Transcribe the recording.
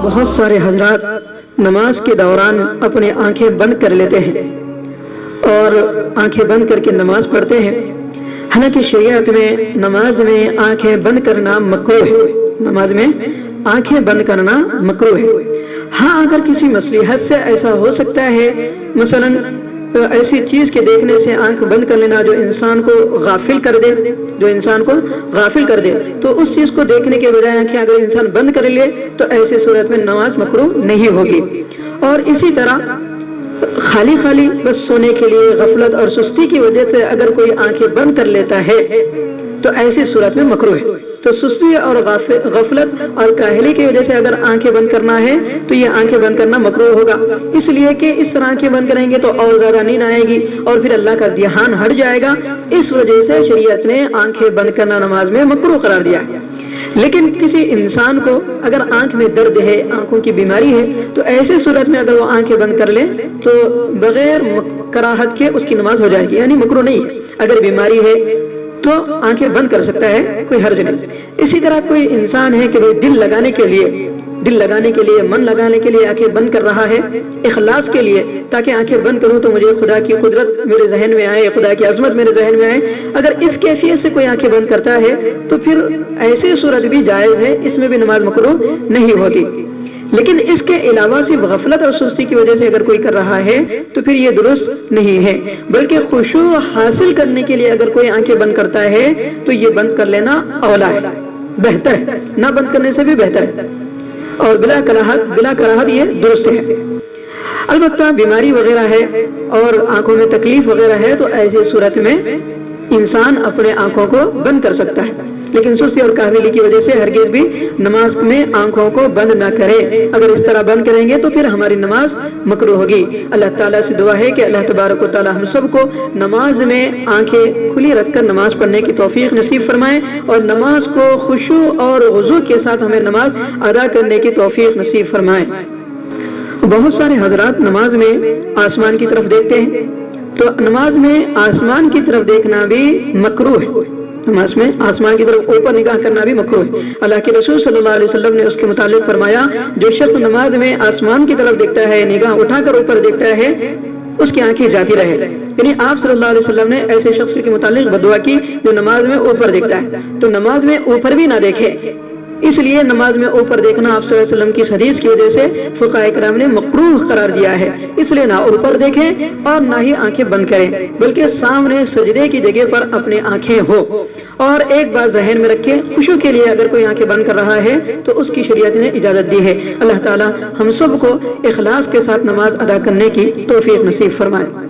بہت سارے حضرات نماز کے دوران اپنے آنکھیں بند کر لیتے ہیں اور آنکھیں بند کر کے نماز پڑھتے ہیں، حالانکہ شریعت میں نماز میں آنکھیں بند کرنا مکروہ ہے، نماز میں آنکھیں بند کرنا مکروہ ہے۔ ہاں اگر کسی مصلحت سے ایسا ہو سکتا ہے، مثلا ایسی چیز کے دیکھنے سے آنکھ بند کر لینا جو انسان کو غافل کر دے، تو اس چیز کو دیکھنے کے بجائے آنکھیں اگر انسان بند کر لے تو ایسی صورت میں نماز مکروہ نہیں ہوگی۔ اور اسی طرح خالی بس سونے کے لیے غفلت اور سستی کی وجہ سے اگر کوئی آنکھیں بند کر لیتا ہے تو ایسی صورت میں مکروہ ہے۔ تو سستی اور غفلت اور کاہلی کی وجہ سے اگر آنکھیں بند کرنا ہے تو یہ آنکھیں بند کرنا مکروہ ہوگا، اس لیے کہ اس طرح آنکھیں بند کریں گے تو اور زیادہ نیند آئے گی اور پھر اللہ کا دھیان ہٹ جائے گا۔ اس وجہ سے شریعت نے آنکھیں بند کرنا نماز میں مکروہ قرار دیا ہے۔ لیکن کسی انسان کو اگر آنکھ میں درد ہے، آنکھوں کی بیماری ہے، تو ایسے صورت میں اگر وہ آنکھیں بند کر لے تو بغیر کراہت کے اس کی نماز ہو جائے گی، یعنی مکروہ نہیں ہے۔ اگر بیماری ہے تو آنکھیں بند کر سکتا ہے، کوئی حرج نہیں۔ اسی طرح کوئی انسان ہے کہ وہ دل لگانے کے لیے من لگانے کے لیے آنکھیں بند کر رہا ہے، اخلاص کے لیے، تاکہ آنکھیں بند کروں تو مجھے خدا کی قدرت میرے ذہن میں آئے، خدا کی عظمت میرے ذہن میں آئے، اگر اس کیفیت سے کوئی آنکھیں بند کرتا ہے تو پھر ایسی صورت بھی جائز ہے، اس میں بھی نماز مکروہ نہیں ہوتی۔ لیکن اس کے علاوہ صرف غفلت اور سستی کی وجہ سے اگر کوئی کر رہا ہے تو پھر یہ درست نہیں ہے، بلکہ خشوع حاصل کرنے کے لیے اگر کوئی آنکھیں بند کرتا ہے تو یہ بند کر لینا اولا ہے، بہتر ہے، نہ بند کرنے سے بھی بہتر ہے، اور بلا کراہت یہ درست ہے۔ البتہ بیماری وغیرہ ہے اور آنکھوں میں تکلیف وغیرہ ہے تو ایسی صورت میں انسان اپنے آنکھوں کو بند کر سکتا ہے، لیکن سستی اور کاہلی کی وجہ سے ہرگز بھی نماز میں آنکھوں کو بند نہ کرے۔ اگر اس طرح بند کریں گے تو پھر ہماری نماز مکروہ ہوگی۔ اللہ تعالیٰ سے دعا ہے کہ اللہ تبارک و تعالیٰ ہم سب کو نماز میں آنکھیں کھلی رکھ کر نماز پڑھنے کی توفیق نصیب فرمائے، اور نماز کو خشوع اور خضوع کے ساتھ ہمیں نماز ادا کرنے کی توفیق نصیب فرمائے۔ بہت سارے حضرات نماز میں آسمان کی طرف دیکھتے ہیں، تو نماز میں آسمان کی طرف دیکھنا بھی مکروہ ہے، نماز میں آسمان کی طرف اوپر نگاہ کرنا بھی مکروہ ہے۔ اللہ کے رسول صلی اللہ علیہ وسلم نے اس کے متعلق فرمایا، جو شخص نماز میں آسمان کی طرف دیکھتا ہے، نگاہ اٹھا کر اوپر دیکھتا ہے، اس کی آنکھیں جاتی رہے۔ یعنی آپ صلی اللہ علیہ وسلم نے ایسے شخص کے متعلق بدعا کی جو نماز میں اوپر دیکھتا ہے، تو نماز میں اوپر بھی نہ دیکھے۔ اس لیے نماز میں اوپر دیکھنا آپ صلی اللہ علیہ وسلم کی حدیث کی وجہ سے فقہاء کرام نے مکروہ قرار دیا ہے، اس لیے نہ اوپر دیکھیں اور نہ ہی آنکھیں بند کریں، بلکہ سامنے سجدے کی جگہ پر اپنے آنکھیں ہو۔ اور ایک بات ذہن میں رکھیں، خشوع کے لیے اگر کوئی آنکھیں بند کر رہا ہے تو اس کی شریعت نے اجازت دی ہے۔ اللہ تعالی ہم سب کو اخلاص کے ساتھ نماز ادا کرنے کی توفیق نصیب فرمائے۔